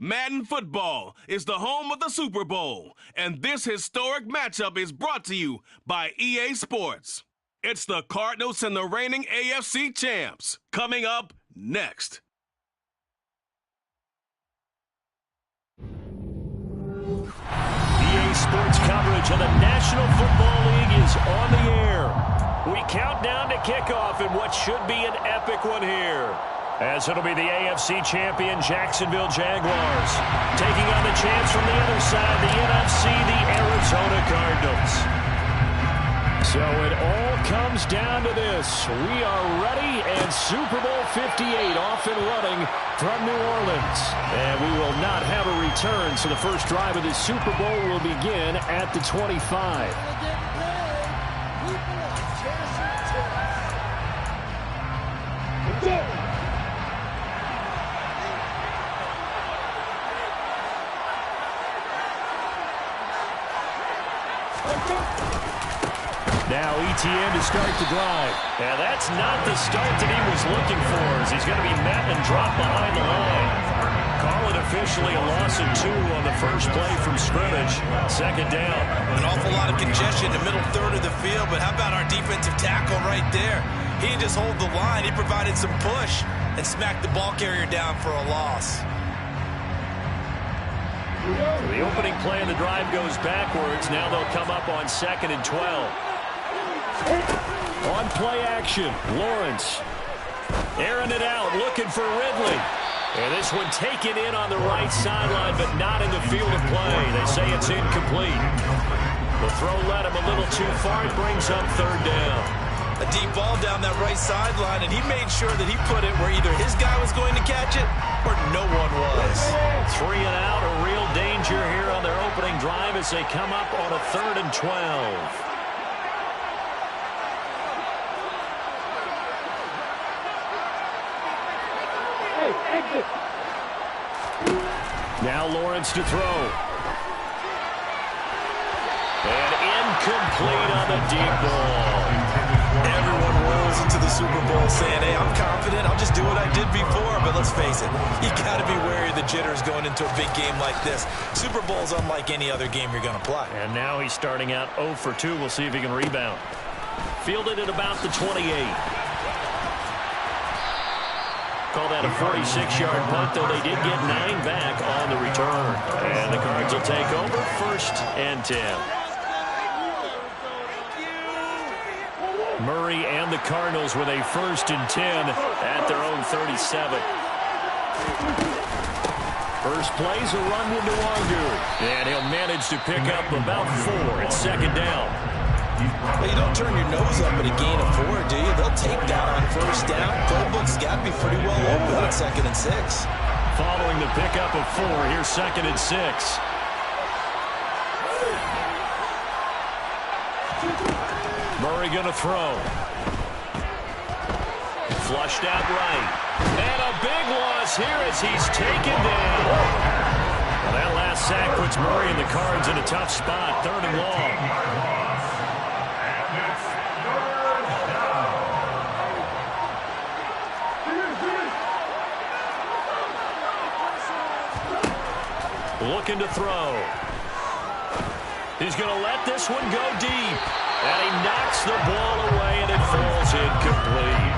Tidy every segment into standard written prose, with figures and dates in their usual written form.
Madden Football is the home of the Super Bowl, and this historic matchup is brought to you by EA Sports. It's the Cardinals and the reigning AFC champs. Coming up next. EA Sports coverage of the National Football League is on the air. We count down to kickoff in what should be an epic one here, as it'll be the AFC champion Jacksonville Jaguars taking on the champs from the other side, the NFC, the Arizona Cardinals. So it all comes down to this. We are ready, and Super Bowl 58 off and running from New Orleans. And we will not have a return, so the first drive of this Super Bowl will begin at the 25. Now ETN to start the drive. And that's not the start that he was looking for, as he's going to be met and dropped behind the line. Call it officially a loss of 2 on the first play from scrimmage. Second down. An awful lot of congestion in the middle third of the field, but how about our defensive tackle right there? He didn't just hold the line. He provided some push and smacked the ball carrier down for a loss. The opening play of the drive goes backwards. Now they'll come up on 2nd and 12. On play action, Lawrence airing it out, looking for Ridley. And this one taken in on the right sideline, but not in the field of play. They say it's incomplete. The throw led him a little too far. It brings up 3rd down. A deep ball down that right sideline, and he made sure that he put it where either his guy was going to catch it or no one was. 3 and out, a real danger here on their opening drive as they come up on a 3rd and 12. Now Lawrence to throw. And incomplete on the deep ball. Everyone rolls into the Super Bowl saying, hey, I'm confident. I'll just do what I did before. But let's face it, you got to be wary of the jitters going into a big game like this. Super Bowl's unlike any other game you're going to play. And now he's starting out 0 for 2. We'll see if he can rebound. Fielded at about the 28. Call that a 46-yard punt, though they did get 9 back on the return. And the Cards will take over 1st and 10. Murray and the Cardinals with a 1st and 10 at their own 37. First play's a run with Nwangu. And he'll manage to pick up about 4 at 2nd down. Well, you don't turn your nose up at a gain of 4, do you? They'll take that on 1st down. Playbook's got to be pretty well open on 2nd and 6. Following the pickup of 4, here's 2nd and 6. Murray going to throw. Flushed out right. And a big loss here as he's taken down. Well, that last sack puts Murray and the Cards in a tough spot. 3rd and long. Looking to throw. He's going to let this one go deep. And he knocks the ball away, and it falls incomplete.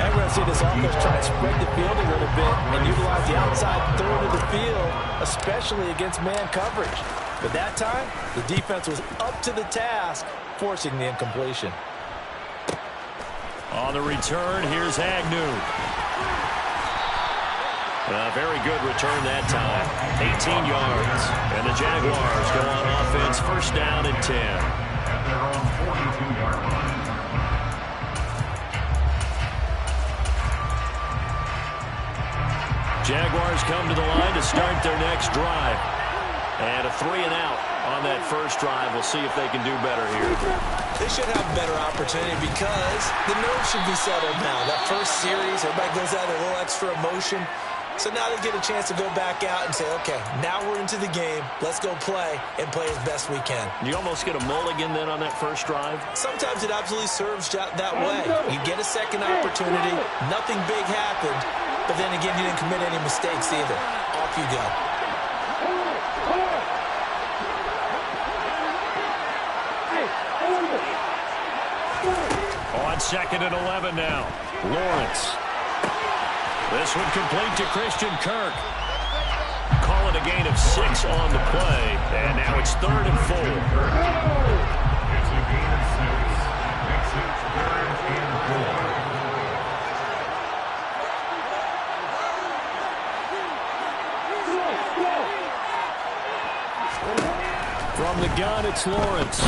I'm going to see this offense try to spread the field a little bit and utilize the outside third of the field, especially against man coverage. But that time, the defense was up to the task, forcing the incompletion. On the return, here's Agnew. A very good return that time. 18 yards. And the Jaguars go on offense, 1st down and 10. Jaguars come to the line to start their next drive. And a 3 and out on that first drive. We'll see if they can do better here. They should have a better opportunity because the nerves should be settled now. That first series, everybody goes out with a little extra emotion. So now they get a chance to go back out and say, okay, now we're into the game. Let's go play and play as best we can. You almost get a mulligan then on that first drive? Sometimes it absolutely serves that way. You get a second opportunity. Nothing big happened. But then again, you didn't commit any mistakes either. Off you go. On 2nd and 11 now. Lawrence. This one complete to Christian Kirk. Call it a gain of 6 on the play, and now it's 3rd and 4. It's a gain of 6. Makes it 3rd and 4. From the gun, it's Lawrence.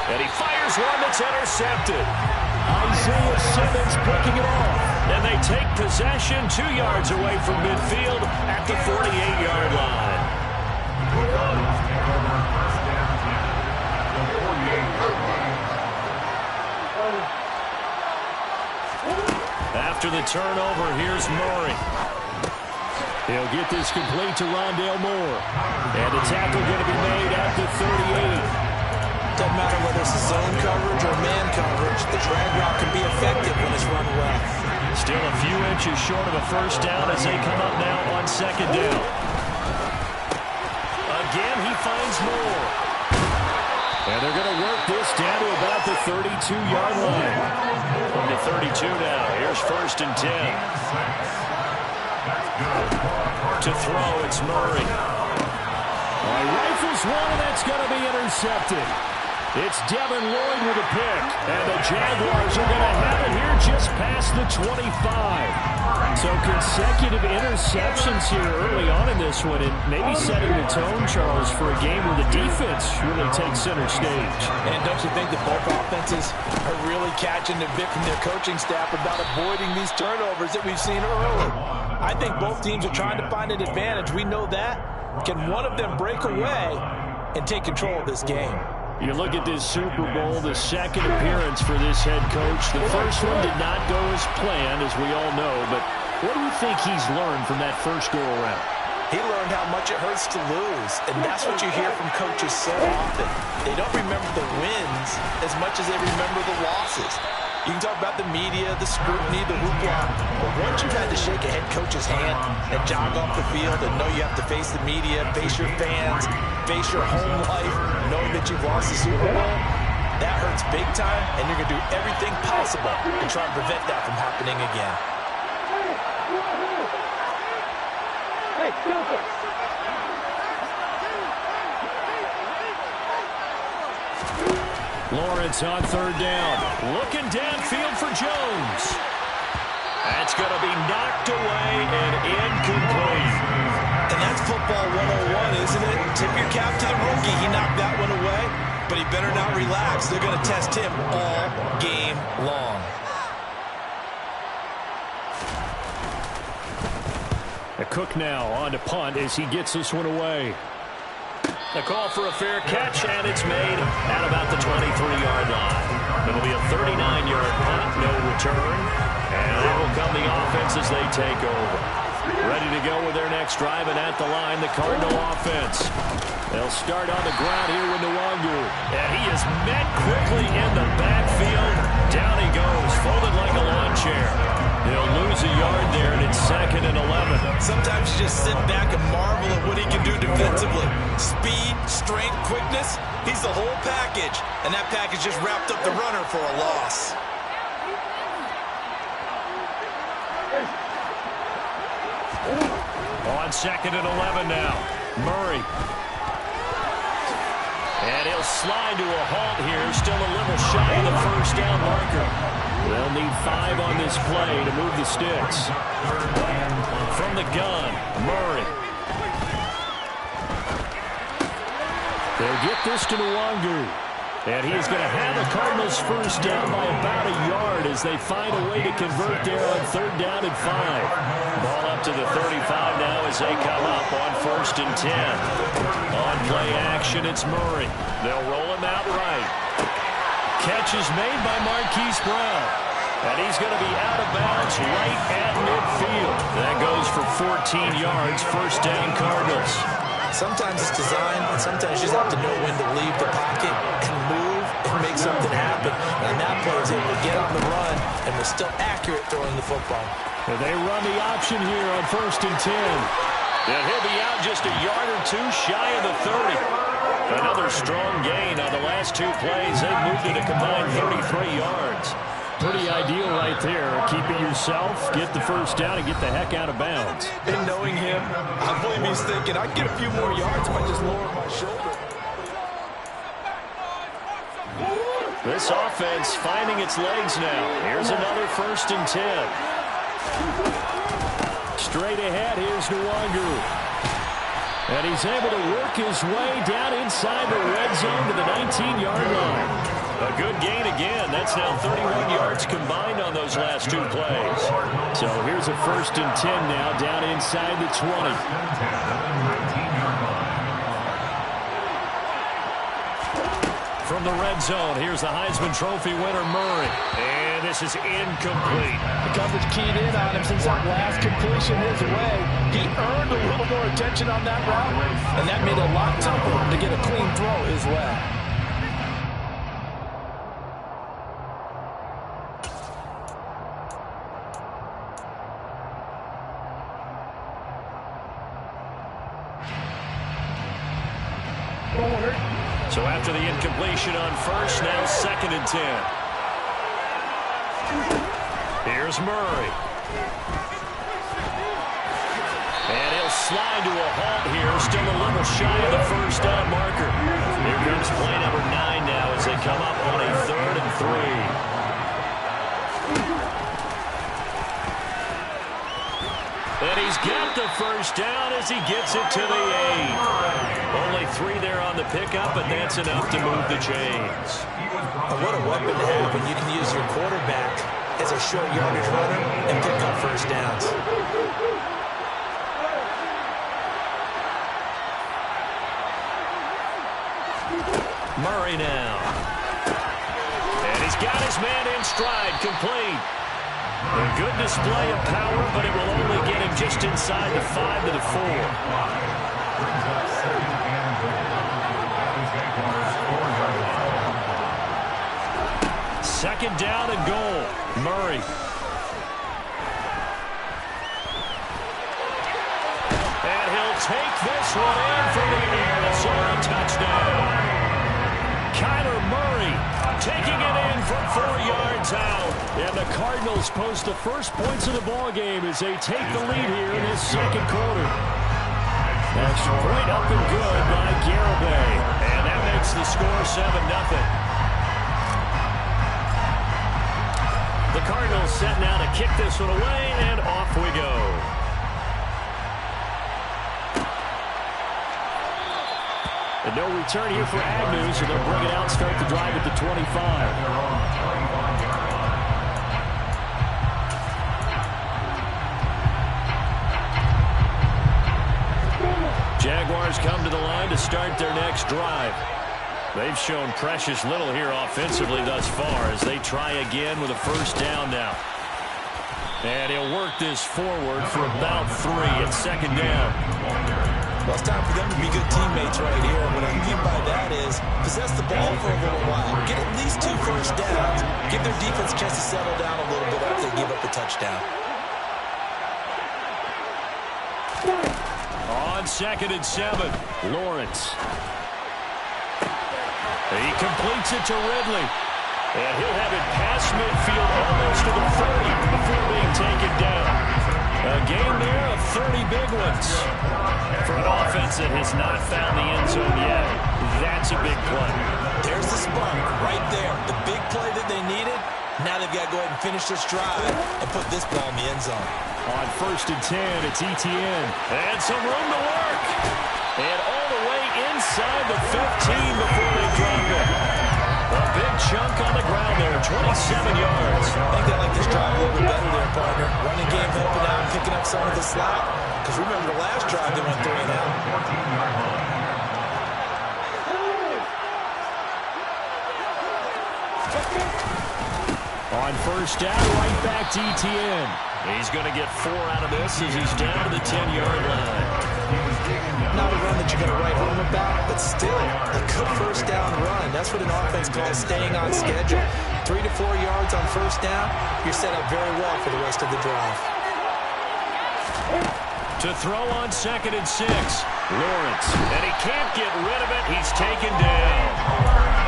And he fires one that's intercepted. Isaiah Simmons picking it off. And they take possession 2 yards away from midfield at the 48-yard line. After the turnover, here's Murray. He'll get this complete to Rondale Moore. And the tackle going to be made at the 38. Doesn't matter whether it's zone coverage or man coverage, the drag route can be effective when it's run well. Still a few inches short of a first down as they come up now on 2nd down. Again, he finds Moore. And they're going to work this down to about the 32-yard line. From the 32 now, here's 1st and 10. To throw, it's Murray. Rifles one, and that's going to be intercepted. It's Devin Lloyd with a pick, and the Jaguars are going to have it here just past the 25. So consecutive interceptions here early on in this one, and maybe setting the tone, Charles, for a game where the defense really takes center stage. And don't you think that both offenses are really catching a bit from their coaching staff about avoiding these turnovers that we've seen early? I think both teams are trying to find an advantage. We know that. Can one of them break away and take control of this game? You look at this Super Bowl, the 2nd appearance for this head coach. The first one did not go as planned, as we all know, but what do you think he's learned from that first go-around? He learned how much it hurts to lose, and that's what you hear from coaches so often. They don't remember the wins as much as they remember the losses. You can talk about the media, the scrutiny, the hoopla, but once you've had to shake a head coach's hand and jog off the field and know you have to face the media, face your fans, face your home life, knowing that you've lost the Super Bowl, that hurts big time, and you're going to do everything possible to try and prevent that from happening again. Hey, Lawrence on 3rd down. Looking downfield for Jones. That's going to be knocked away and incomplete. And that's football 101, isn't it? Tip your cap to the rookie. He knocked that one away, but he better not relax. They're going to test him all game long. Cook now on to punt as he gets this one away. The call for a fair catch, and it's made at about the 23-yard line. It'll be a 39-yard punt, no return. And that will come the offense as they take over. Ready to go with their next drive, and at the line, the Cardinal offense. They'll start on the ground here with Nwangu. And he is met quickly in the backfield. Down he goes, folded like a lawn chair. He'll lose a yard there, and it's 2nd and 11. Sometimes you just sit back and marvel at what he can do defensively. Speed, strength, quickness, he's the whole package. And that package just wrapped up the runner for a loss. On 2nd and 11 now, Murray. And he'll slide to a halt here, still a little shy of the first down marker. They'll need 5 on this play to move the sticks. From the gun, Murray. They'll get this to Nwangu. And he's going to have the Cardinals first down by about a yard as they find a way to convert there on 3rd down and 5. Ball up to the 35 now as they come up on 1st and 10. On play action, it's Murray. They'll roll him out right. Catch is made by Marquise Brown. And he's going to be out of bounds right at midfield. That goes for 14 yards, first down Cardinals. Sometimes it's design, and sometimes you just have to know when to leave the pocket and move and make something happen. And that player is able to get on the run and was still accurate throwing the football. And they run the option here on 1st and 10. And he'll be out just a yard or two shy of the 30. Another strong gain on the last 2 plays. They moved it a combined 33 yards. yards. Pretty ideal right there. Keep it yourself, get the first down, and get the heck out of bounds. And knowing him, I believe he's thinking, I can get a few more yards if I just lower my shoulder. This offense finding its legs now. Here's another 1st and 10. Straight ahead, here's Nwangwu. And he's able to work his way down inside the red zone to the 19-yard line. A good gain again. That's now 31 yards combined on those last 2 plays. So here's a 1st and 10 now down inside the 20. From the red zone, here's the Heisman Trophy winner, Murray. And this is incomplete. The coverage keyed in on him since that last completion his way. He earned a little more attention on that route, and that made it a lot tougher to get a clean throw his way. So after the incompletion on 1st, now 2nd and 10. Here's Murray. And he'll slide to a halt here, still a little shy of the 1st down marker. Here comes play number 9 now as they come up on a 3rd and 3. And he's got the 1st down as he gets it to the 8. Only 3 there on the pickup, and that's enough to move the chains. What a weapon to have when you can use your quarterback as a short yardage runner and pick up 1st downs. Murray now. And he's got his man in stride, complete. A good display of power, but it will only get him just inside the 5 to the 4. 2nd down and goal. Murray. And he'll take this one in for the Arizona touchdown. Kyler Murray taking it in from 4 yards out. And the Cardinals post the first points of the ballgame as they take the lead here in this 2nd quarter. Extra point up and good by Garibay. And that makes the score 7-0. The Cardinals set now to kick this one away, and off we go. And no return here for Agnew, so they'll bring it out and start the drive at the 25. Jaguars come to the line to start their next drive. They've shown precious little here offensively thus far as they try again with a 1st down now. And he'll work this forward for about 3 at 2nd down. Well, it's time for them to be good teammates right here. What I mean by that is possess the ball for a little while. Get at least 2 1st downs. Give their defense a chance to settle down a little bit after they give up the touchdown. On 2nd and 7, Lawrence. He completes it to Ridley. And he'll have it past midfield almost to the 30 before being taken down. A game there of 30 big ones. For an offense that has not found the end zone yet, that's a big play. There's the spunk right there. The big play that they needed. Now they've got to go ahead and finish this drive and put this ball in the end zone. On 1st and 10, it's Etienne. And some room to work. And all the way inside the 15 before they drop it. A big chunk on the ground there, 27 yards. I think they like this drive a little bit better there, partner. Running game helping out, picking up some of the slack. Because remember the last drive they went 3 and out. On 1st down, right back to Etienne. He's going to get 4 out of this as he's down to the 10-yard line. Not a run that you're going to write home about, but still a good 1st down run. That's what an offense calls staying on schedule. 3 to 4 yards on 1st down, you're set up very well for the rest of the drive. To throw on 2nd and 6, Lawrence. And he can't get rid of it. He's taken down.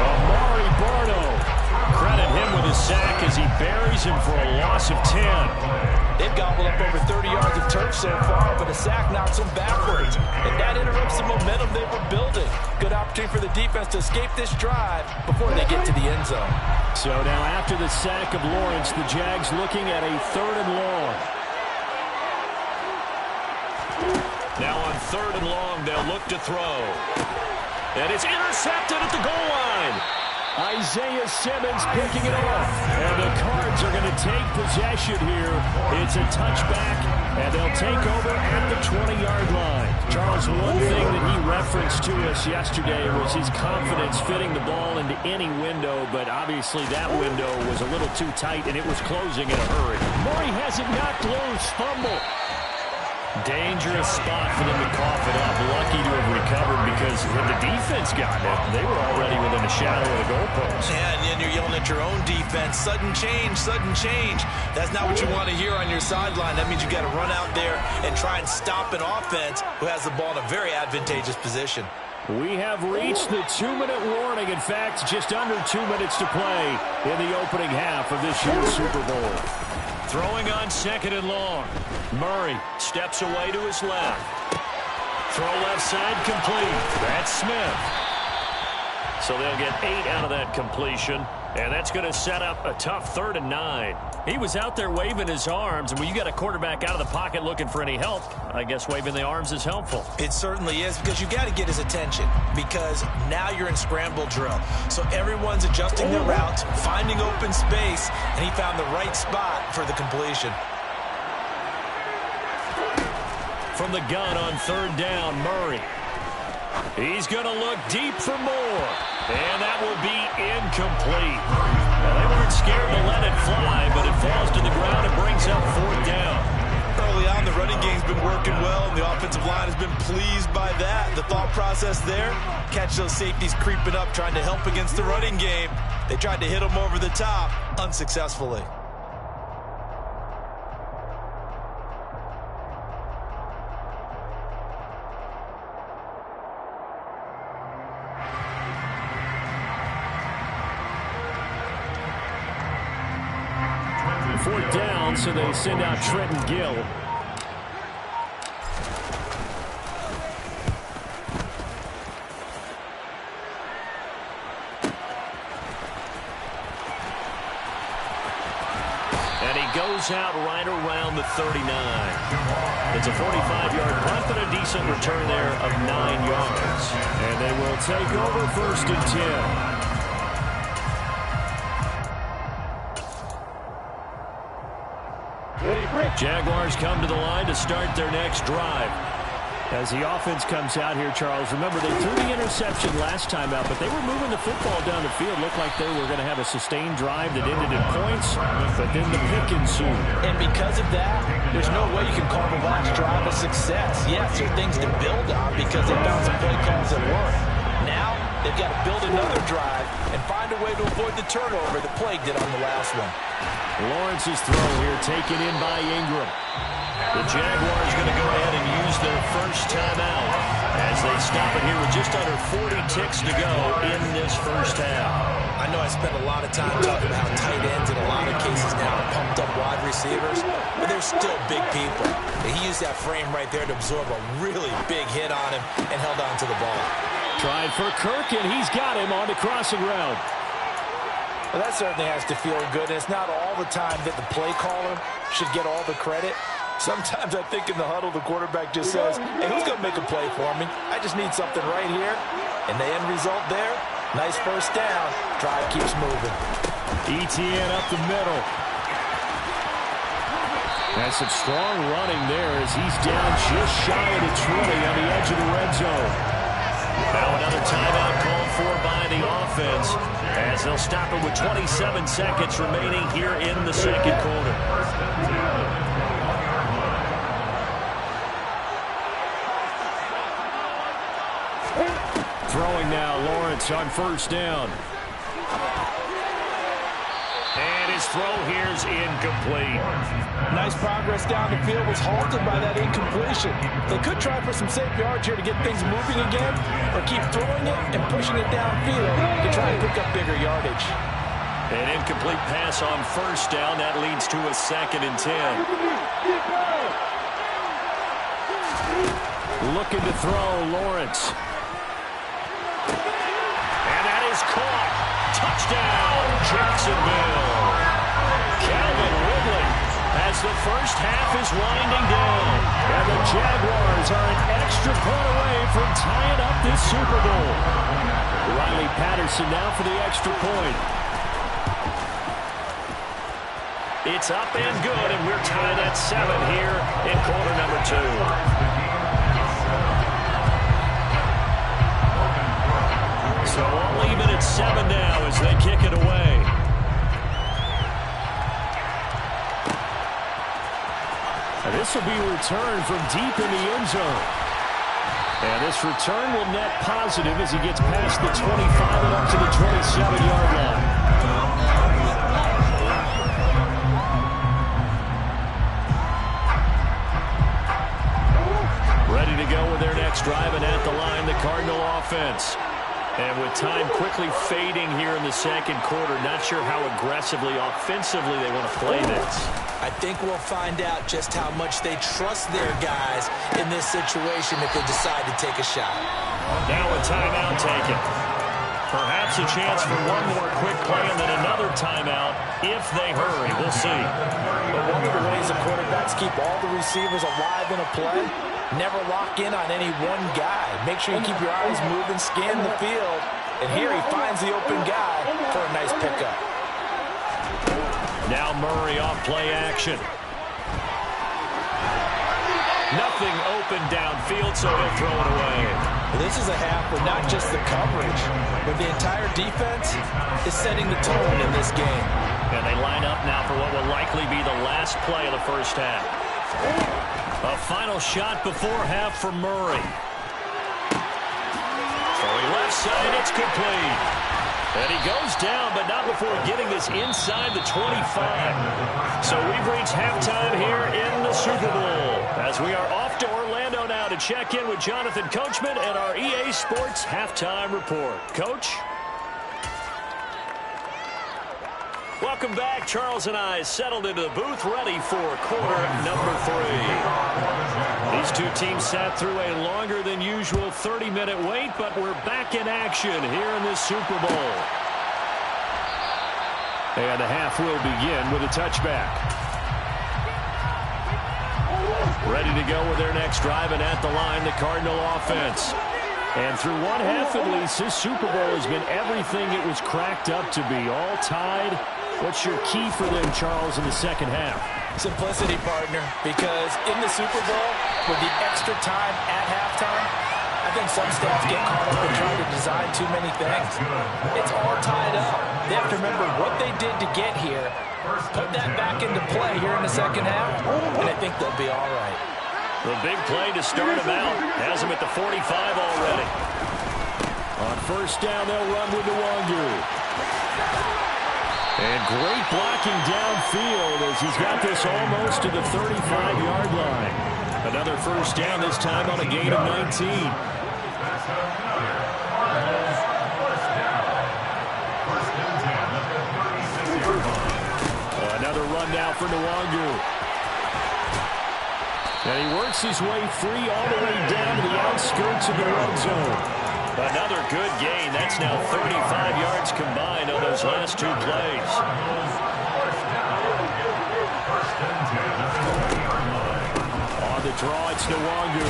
Amari Barno. Credit him with his sack he buries him for a loss of 10. They've gobbled up over 30 yards of turf so far, but a sack knocks them backwards. And that interrupts the momentum they were building. Good opportunity for the defense to escape this drive before they get to the end zone. So now after the sack of Lawrence, the Jags looking at a 3rd and long. Now on 3rd and long, they'll look to throw. And it's intercepted at the goal line. Isaiah Simmons picking it off. And the Cards are going to take possession here. It's a touchback, and they'll take over at the 20-yard line. Charles, one thing that he referenced to us yesterday was his confidence fitting the ball into any window, but obviously that window was a little too tight, and it was closing in a hurry. Murray has it knocked loose. Fumble. Dangerous spot for them to cough it up. Lucky to have recovered because had the defense gotten it, they were already within a shadow of the goalpost. Yeah, and then you're yelling at your own defense. Sudden change, sudden change. That's not what you want to hear on your sideline. That means you got to run out there and try and stop an offense who has the ball in a very advantageous position. We have reached the 2-minute warning. In fact, just under 2 minutes to play in the opening half of this year's Super Bowl. Throwing on 2nd and long. Murray steps away to his left. Throw left side complete. That's Smith. So they'll get 8 out of that completion. And that's going to set up a tough 3rd and 9. He was out there waving his arms, and when you got a quarterback out of the pocket looking for any help, I guess waving the arms is helpful. It certainly is, because you got to get his attention, because now you're in scramble drill. So everyone's adjusting their routes, finding open space, and he found the right spot for the completion. From the gun on 3rd down, Murray. He's going to look deep for more. And that will be incomplete. Well, they weren't scared to let it fly, but it falls to the ground and brings up 4th down. Early on, the running game's been working well, and the offensive line has been pleased by that. The thought process there, catch those safeties creeping up, trying to help against the running game. They tried to hit them over the top, unsuccessfully. Fourth down, so they send out Trenton Gill. And he goes out right around the 39. It's a 45-yard punt, but a decent return there of 9 yards. And they will take over 1st and 10. Jaguars come to the line to start their next drive. As the offense comes out here, Charles, remember they threw the interception last time out, but they were moving the football down the field. Looked like they were going to have a sustained drive that ended in points, but then the pick ensued. And because of that, there's no way you can call the last drive a success. Yes, there are things to build on because they found some play calls that work. Now, they've got to build another drive and find a way to avoid the turnover that plagued it on the last one. Lawrence's throw here taken in by Ingram. The Jaguars going to go ahead and use their first timeout as they stop it here with just under 40 ticks to go in this first half. I know I spent a lot of time talking about how tight ends in a lot of cases now are pumped up wide receivers, but they're still big people. And he used that frame right there to absorb a really big hit on him and held on to the ball. Trying for Kirk, and he's got him on the crossing route. Well, that certainly has to feel good. And it's not all the time that the play caller should get all the credit. Sometimes I think in the huddle, the quarterback just says, hey, who's going to make a play for me? I just need something right here. And the end result there, nice first down. Drive keeps moving. ETN up the middle. That's some strong running there as he's down just shy of the 20 on the edge of the red zone. Now another timeout called for by the offense as they'll stop it with 27 seconds remaining here in the second quarter. Throwing now, Lawrence on 1st down. And his throw here is incomplete. Nice progress down the field, was halted by that incompletion. They could try for some safe yards here to get things moving again, or keep throwing it and pushing it downfield to try and pick up bigger yardage. An incomplete pass on first down. That leads to a 2nd and 10. Looking to throw, Lawrence. And that is caught. Touchdown, Jacksonville. Calvin Ridley as the first half is winding down. And the Jaguars are an extra point away from tying up this Super Bowl. Riley Patterson now for the extra point. It's up and good, and we're tied at 7 here in quarter number 2. So we'll leave it at 7 now as they kick it away. And this will be a return from deep in the end zone. And this return will net positive as he gets past the 25 and up to the 27-yard line. Ready to go with their next drive, and at the line, the Cardinal offense. And with time quickly fading here in the second quarter, not sure how aggressively, offensively they want to play this. I think we'll find out just how much they trust their guys in this situation if they decide to take a shot. Now a timeout taken. Perhaps a chance for one more quick play and then another timeout if they hurry. We'll see. But one of the ways the quarterbacks keep all the receivers alive in a play, never lock in on any one guy. Make sure you keep your eyes moving, scan the field. And here he finds the open guy for a nice pickup. Now Murray off play action. Nothing open downfield, so he'll throw it away. This is a half where not just the coverage, but the entire defense is setting the tone in this game. And they line up now for what will likely be the last play of the first half. A final shot before half for Murray. Throwing left side, it's complete. And he goes down, but not before getting this inside the 25. So we've reached halftime here in the Super Bowl. As we are off to Orlando now to check in with Jonathan Coachman and our EA Sports Halftime Report. Coach? Welcome back. Charles and I settled into the booth ready for quarter number 3. These two teams sat through a longer than usual 30-minute wait, but we're back in action here in this Super Bowl. And the half will begin with a touchback. Ready to go with their next drive, and at the line, the Cardinal offense. And through one half at least, this Super Bowl has been everything it was cracked up to be. All tied. What's your key for them, Charles, in the second half? Simplicity, partner, because in the Super Bowl, with the extra time at halftime, I think some staff get caught up in trying to design too many things. It's all tied up. They have to remember what they did to get here, put that back into play here in the second half, and I think they'll be all right. The big play to start them out has them at the 45 already. On first down, they'll run with Nwangu. And great blocking downfield as he's got this almost to the 35-yard line. Another first down, this time on a gain of 19. Another run now for Nwangu. And he works his way free all the way down to the outskirts of the red zone. Another good gain. That's now 35 yards combined on those last two plays. On the draw, it's Nwangu.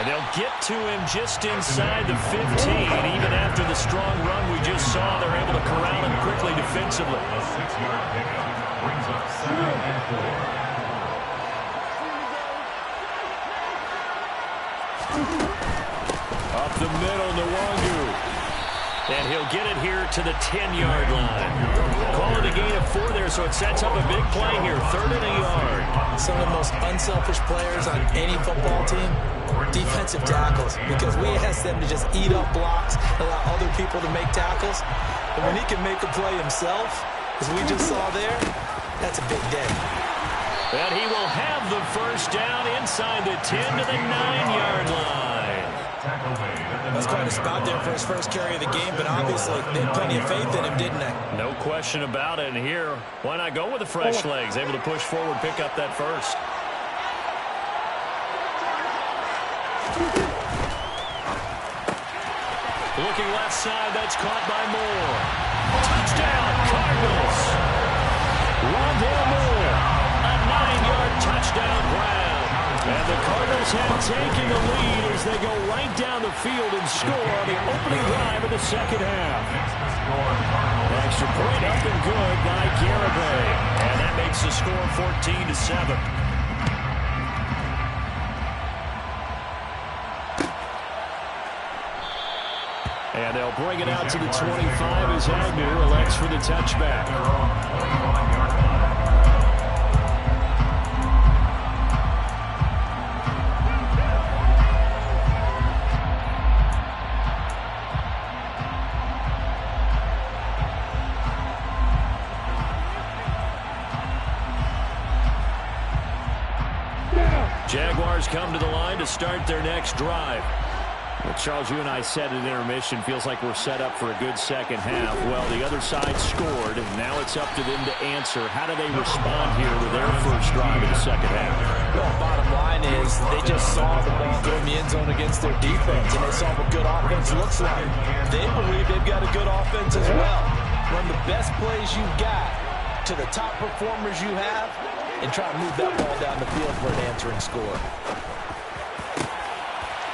And they'll get to him just inside the 15. Even after the strong run we just saw, they're able to corral him quickly defensively. A 6-yard pickup brings up 7 and 4. Up the middle, Nwangu. And he'll get it here to the 10-yard line. Call it a gain of 4 there, so it sets up a big play here. 3rd and a yard. Some of the most unselfish players on any football team, defensive tackles, because we ask them to just eat up blocks, allow other people to make tackles. And when he can make a play himself, as we just saw there, that's a big day. And he will have the first down inside the 10 to the 9-yard line. Tackle made at the That's quite a spot there for his first carry of the game, but obviously they had plenty of faith in him, didn't they? No question about it. And here, why not go with the fresh legs? Able to push forward, pick up that first. Looking left side, that's caught by Moore. Touchdown, Cardinals. Rondale Moore, a 9-yard touchdown grab. And the Cardinals have taken the lead as they go right down the field and score on the opening drive of the second half. Extra point up and good by Garibay. And that makes the score 14-7. And they'll bring it out to the 25 as Agnew elects for the touchback. Jaguars come to the line to start their next drive. Well, Charles, you and I said at intermission, feels like we're set up for a good second half. Well, the other side scored, and now it's up to them to answer. How do they respond here with their first drive of the second half? Well, bottom line is they just saw the ball go in the end zone against their defense, and they saw what good offense looks like. They believe they've got a good offense as well. Run the best plays you've got to the top performers you have, and try to move that ball down the field for an answering score.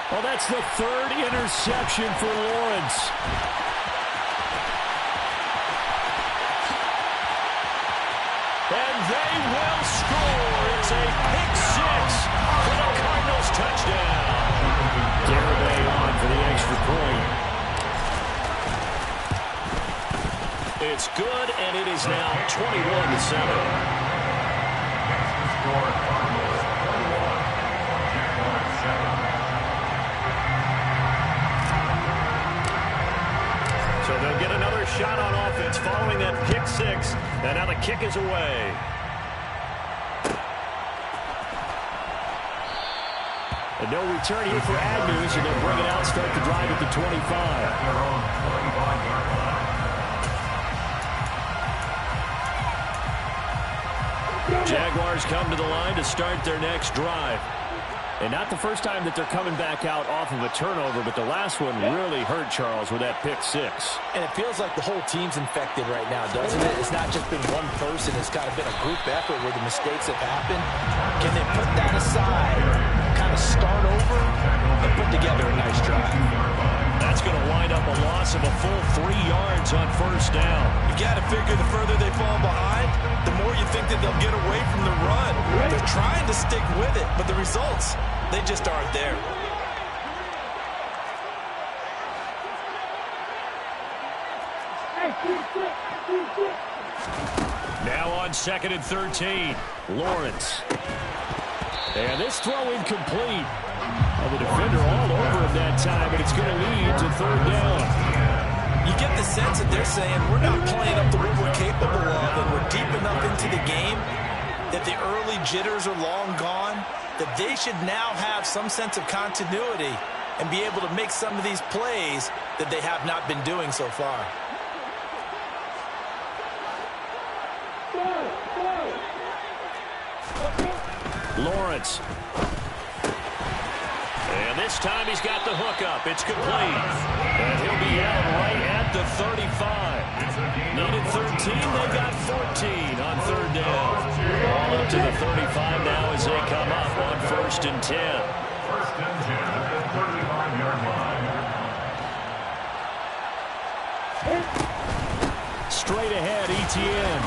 Well, that's the third interception for Lawrence. And they will score. It's a pick six for the Cardinals touchdown. Garibay on for the extra point. It's good, and it is now 21-7. So they'll get another shot on offense following that pick six. And now the kick is away. And no return here for Agnew, so they'll bring it out, start the drive at the 25. Jaguars come to the line to start their next drive. And not the first time that they're coming back out off of a turnover, but the last one really hurt Charles with that pick six. And it feels like the whole team's infected right now, doesn't it? It's not just been one person. It's kind of been a group effort where the mistakes have happened. Can they put that aside, kind of start over, and put together a nice drive? That's going to wind up a loss of a full 3 yards on first down. You got to figure the further they fall behind, the more you think that they'll get away from the run. They're trying to stick with it, but the results, they just aren't there. Now on 2nd and 13, Lawrence. And this throw incomplete. Well, the defender all over him that time, but it's going to lead to third down. You get the sense that they're saying we're not playing up to what we're capable of, and we're deep enough into the game that the early jitters are long gone, that they should now have some sense of continuity and be able to make some of these plays that they have not been doing so far. Lawrence. And this time he's got the hookup. It's complete. And he'll be out right at the 35. Needed 13. They got 14 on third down. All up to the 35 now as they come up on 1st and 10. 1st and 10 at the 35-yard line. Straight ahead, Etienne.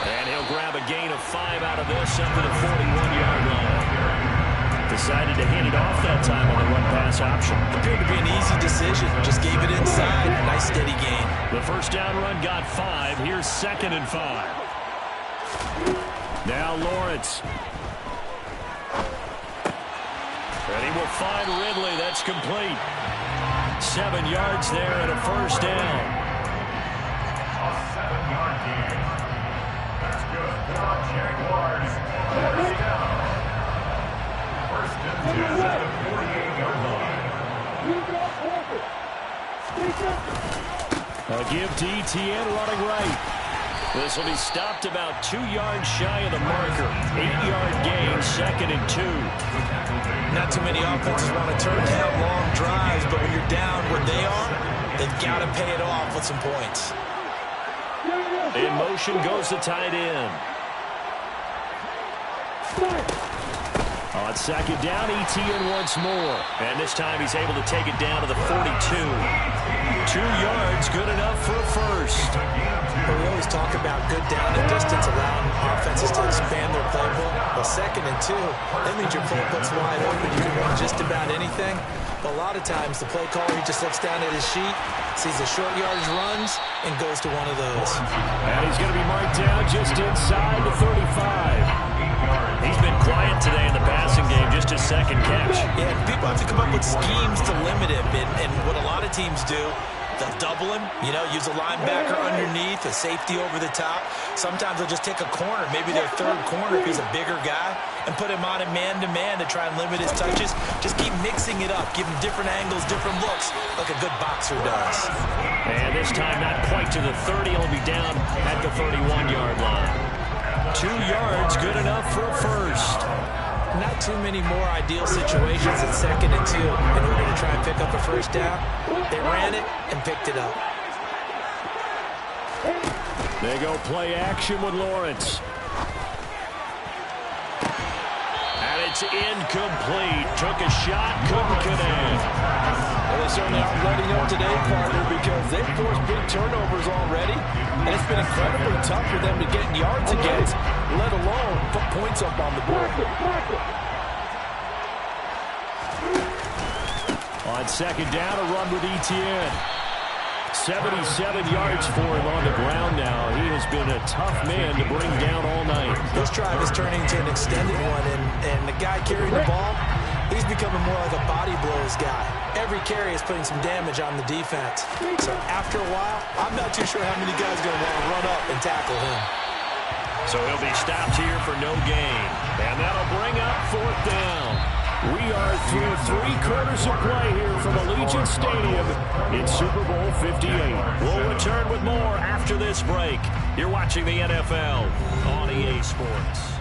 And he'll grab a gain of 5 out of this up to the 41-yard line. Decided to hand it off that time on the run-pass option. Appeared to be an easy decision. Just gave it inside. Nice steady gain. The first down run got 5. Here's 2nd and 5. Now Lawrence. And he will find Ridley. That's complete. 7 yards there and a first down. A 7-yard gain. That's good for Jaguars. First down. 1st and 10 at the 48-yard line. to ETN running right. This will be stopped about 2 yards shy of the marker. 8-yard gain, 2nd and 2. Not too many offenses want to turn down long drives, but when you're down where they are, they've got to pay it off with some points. In motion goes the tight end. On 2nd down, ETN once more. And this time he's able to take it down to the 42. 2 yards, good enough for a first. We always talk about good down and distance, allowing offenses to expand their playbook. Well, 2nd and 2, that means your playbook's wide open. You can run just about anything. But a lot of times, the play caller, he just looks down at his sheet, sees the short yardage runs, and goes to one of those. And he's going to be marked down just inside the 35. He's been quiet today in the passing game, just his 2nd catch. Yeah, people have to come up with schemes to limit him, and what a lot of teams do, they'll double him, use a linebacker underneath, a safety over the top. Sometimes they'll just take a corner, maybe their 3rd corner if he's a bigger guy, and put him on a man-to-man to try and limit his touches. Just keep mixing it up, give him different angles, different looks, like a good boxer does. And this time not quite to the 30, he'll be down at the 31-yard line. 2 yards, good enough for a first. Not too many more ideal situations at 2nd and 2 in order to try and pick up a first down. They ran it and picked it up. They go play action with Lawrence. And it's incomplete. Took a shot, couldn't connect. Well, they certainly aren't letting up today, partner, because they've forced big turnovers already, and it's been incredibly tough for them to get yards against, let alone put points up on the board. On 2nd down, a run with ETN. 77 yards for him on the ground now. He has been a tough man to bring down all night. This drive is turning into an extended one, and the guy carrying the ball, he's becoming more like a body blows guy. Every carry is putting some damage on the defense. So after a while, I'm not too sure how many guys are going to want to run up and tackle him. So he'll be stopped here for no gain. And that'll bring up 4th down. We are through 3 quarters of play here from Allegiant Stadium in Super Bowl 58. We'll return with more after this break. You're watching the NFL on EA Sports.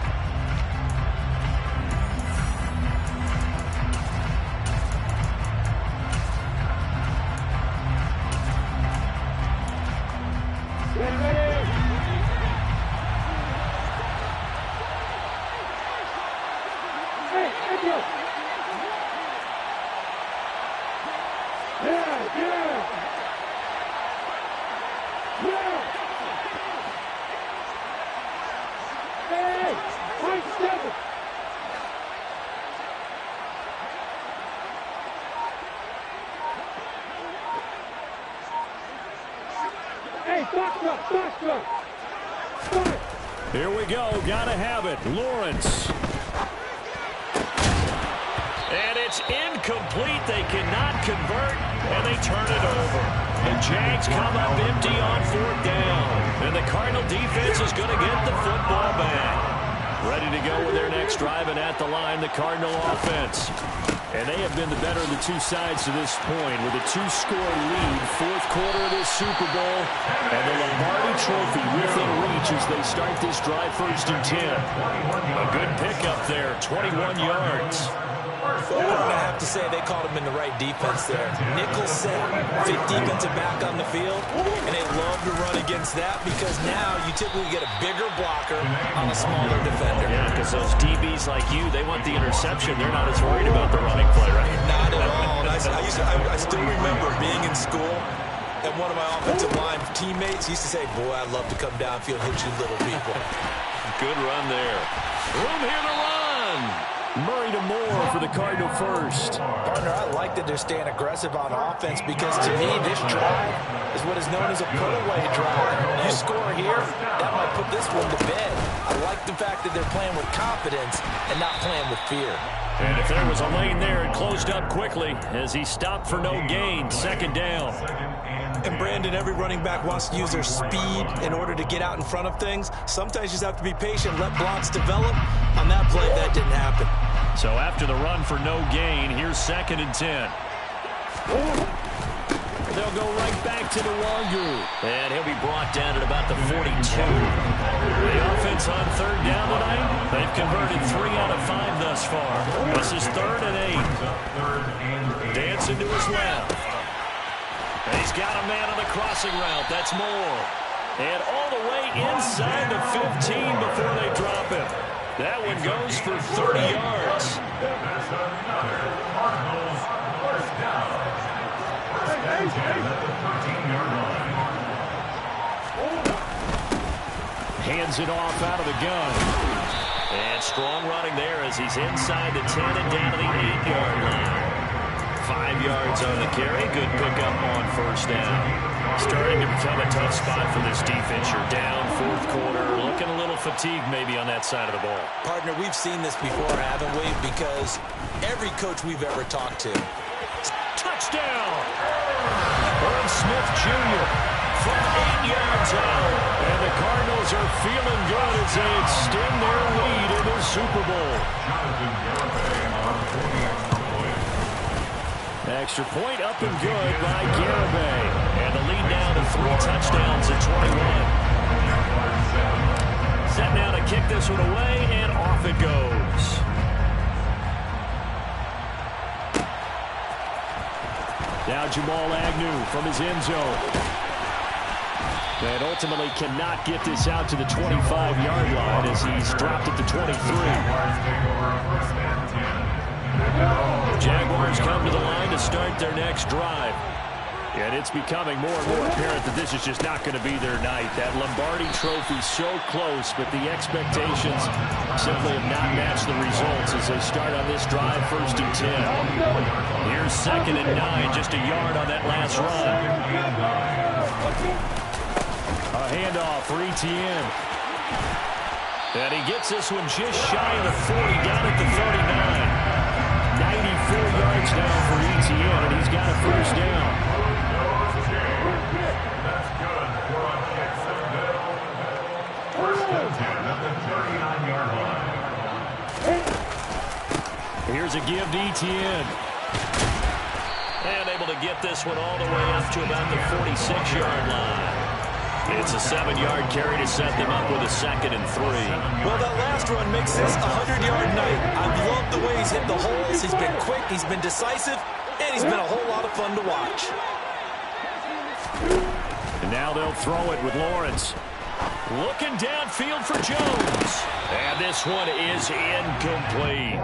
Here we go. Gotta have it. Lawrence. And it's incomplete. They cannot convert, and they turn it over. The Jags come up empty on 4th down. And the Cardinal defense is going to get the football back. Ready to go with their next drive, and at the line, the Cardinal offense. And they have been the better of the two sides to this point with a 2-score lead, 4th quarter of this Super Bowl, and the Lombardi Trophy within reach as they start this drive 1st and 10. A good pickup there, 21 yards. Well, we're going to have to say they called him in the right defense there. Nickel set, fit defensive back on the field, and they love to run against that because now you typically get a bigger blocker on a smaller defender. Yeah, because those DBs like you, they want the interception. They're not as worried about the running play, right? Not at all. And I still remember being in school, and one of my offensive line teammates used to say, boy, I'd love to come downfield and hit you little people. Good run there. Room here to run. Murray to Moore for the Cardinal first. Partner, I like that they're staying aggressive on offense because to me, this drive is what is known as a put-away drive. You score here, that might put this one to bed. I like the fact that they're playing with confidence and not playing with fear. And if there was a lane there, it closed up quickly as he stopped for no gain. 2nd down. And Brandon, every running back wants to use their speed in order to get out in front of things. Sometimes you just have to be patient, let blocks develop. On that play, that didn't happen. So after the run for no gain, here's 2nd and 10. they'll go right back to the Wangu. And he'll be brought down at about the 42. The offense on third down tonight, they've converted 3 out of 5 thus far. This is 3rd and 8. Dancing to his left. And he's got a man on the crossing route. That's Moore. And all the way inside the 15 before they drop him. That one goes for 30 yards. Hands it off out of the gun. And strong running there as he's inside the 10 and down to the 8-yard line. 5 yards on the carry. Good pickup on first down. Starting to become a tough spot for this defense. You're down 4th quarter. Looking a little fatigued maybe on that side of the ball. Partner, we've seen this before, haven't we? Because every coach we've ever talked to. Touchdown! Irv Smith Jr. from 8 yards out. And the Cardinals are feeling good as they extend their lead in the Super Bowl. Extra point up and good by Garibay. And the lead down to 3 touchdowns at 21. Set now to kick this one away, and off it goes. Now Jamal Agnew from his end zone. And ultimately cannot get this out to the 25-yard line as he's dropped at the 23. Jaguars come to the line to start their next drive. And it's becoming more and more apparent that this is just not going to be their night. That Lombardi trophy so close, but the expectations simply have not matched the results as they start on this drive 1st and 10. Here's 2nd and 9, just a yard on that last run. A handoff for Etienne. And he gets this one just shy of the 40, down at the 39. 94 yards now for Etienne, and he's got a first down. Here's a give to Etienne. And able to get this one all the way up to about the 46-yard line. It's a 7-yard carry to set them up with a 2nd and 3. Well, that last run makes this a 100-yard night. I've loved the way he's hit the holes. He's been quick, he's been decisive, and he's been a whole lot of fun to watch. And now they'll throw it with Lawrence. Looking downfield for Jones. And this one is incomplete.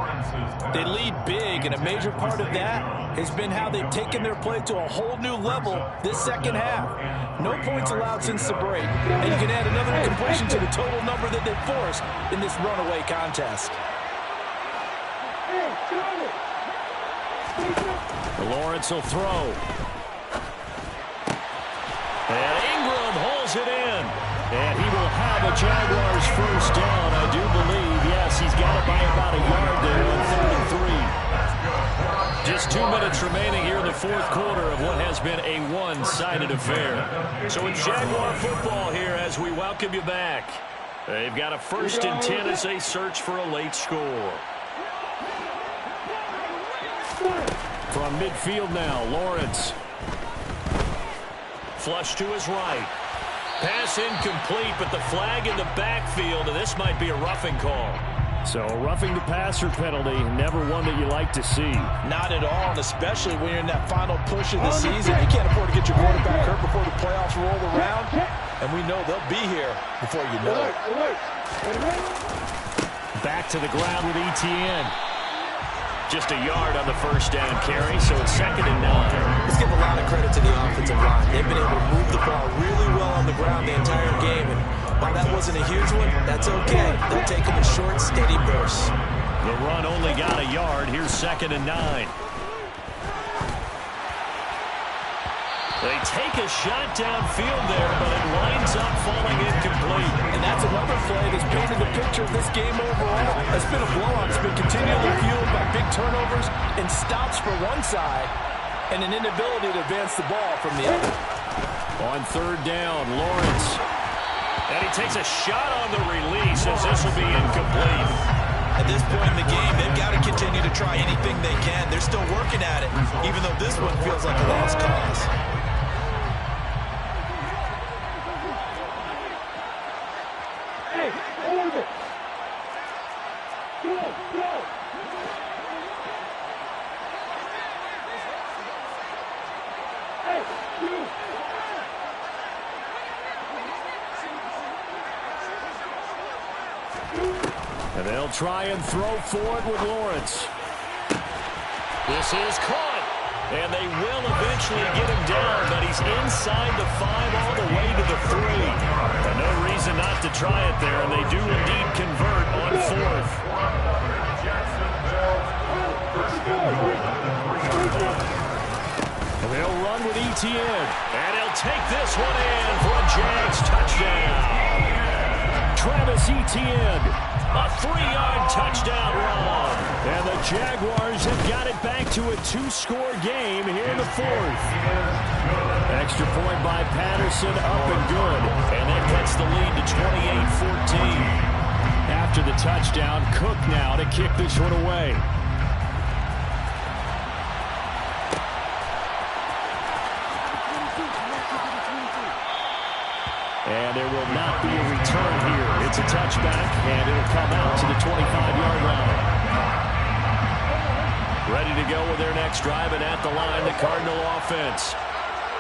They lead big, and a major part of that has been how they've taken their play to a whole new level this second half. No points allowed since the break, and you can add another incompletion to the total number that they forced in this runaway contest. Lawrence will throw. And Ingram holds it in. And he will have a Jaguars first down, I do believe. Yes, he's got it by about a yard there on 3rd and 3. Just 2 minutes remaining here in the 4th quarter of what has been a one-sided affair. So it's Jaguar football here as we welcome you back. They've got a 1st and 10 as they search for a late score. From midfield now, Lawrence. Flush to his right. Pass incomplete, but the flag in the backfield, and this might be a roughing call. So a roughing the passer penalty, never one that you like to see. Not at all, and especially when you're in that final push of the season. You can't afford to get your quarterback hurt before the playoffs roll around, and we know they'll be here before you know it. Back to the ground with Etienne. Just a yard on the first down carry, so it's 2nd and 9. Let's give a lot of credit to the offensive line. They've been able to move the ball really well on the ground the entire game, and while that wasn't a huge one, that's okay. They'll take them in short, steady bursts. The run only got a yard. Here's 2nd and 9. They take a shot downfield there, but it winds up falling incomplete. And that's another play that's painted the picture of this game overall. It's been a blowout. It's been continually fueled by big turnovers and stops for one side and an inability to advance the ball from the other. On 3rd down, Lawrence. And he takes a shot on the release as this will be incomplete. At this point in the game, they've got to continue to try anything they can. They're still working at it, even though this one feels like a lost cause. And they'll try and throw forward with Lawrence. This is caught. And they will eventually get him down, but he's inside the 5 all the way to the 3. And no reason not to try it there, and they do indeed convert on 4th. And they'll run with Etienne. And he'll take this one in for a Jags touchdown. Travis Etienne, a 3-yard touchdown run. And the Jaguars have got it back to a 2-score game here in the 4th. Extra point by Patterson, up and good. And that cuts the lead to 28-14. After the touchdown, Cook now to kick this one away. And there will not be a return here. It's a touchback, and it'll come out to the 25-yard line. Ready to go with their next drive, and at the line, the Cardinal offense.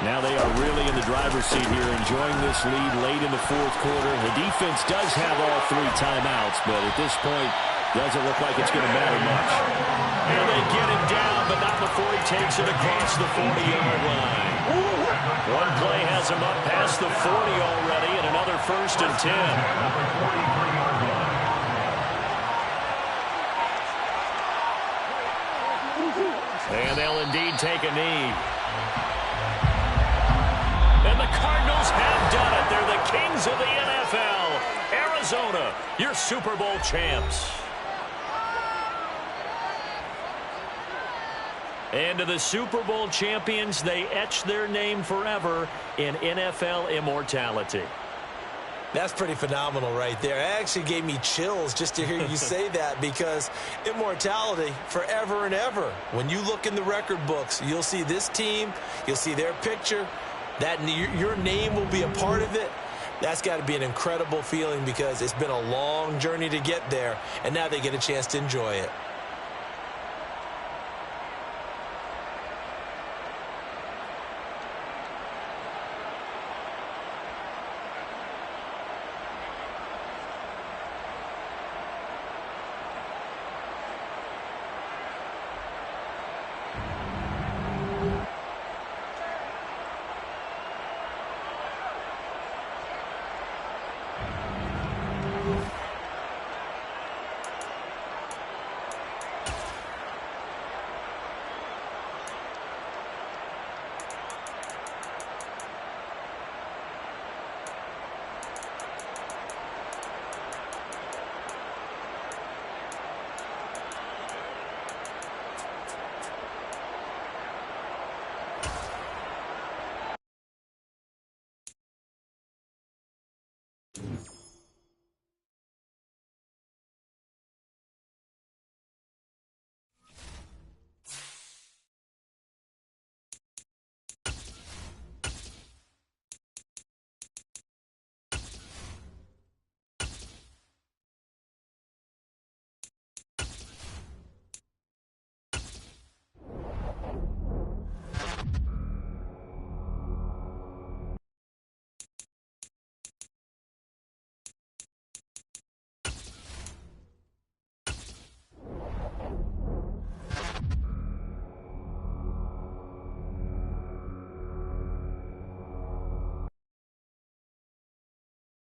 Now they are really in the driver's seat here, enjoying this lead late in the 4th quarter. The defense does have all 3 timeouts, but at this point, doesn't look like it's going to matter much. And they get him down, but not before he takes it across the 40-yard line. One play has him up past the 40 already, and another 1st and 10. And they'll indeed take a knee. And the Cardinals have done it. They're the kings of the NFL. Arizona, your Super Bowl champs. And to the Super Bowl champions, they etch their name forever in NFL immortality. That's pretty phenomenal right there. It actually gave me chills just to hear you say that, because immortality forever and ever. When you look in the record books, you'll see this team, you'll see their picture, that your name will be a part of it. That's got to be an incredible feeling, because it's been a long journey to get there, and now they get a chance to enjoy it.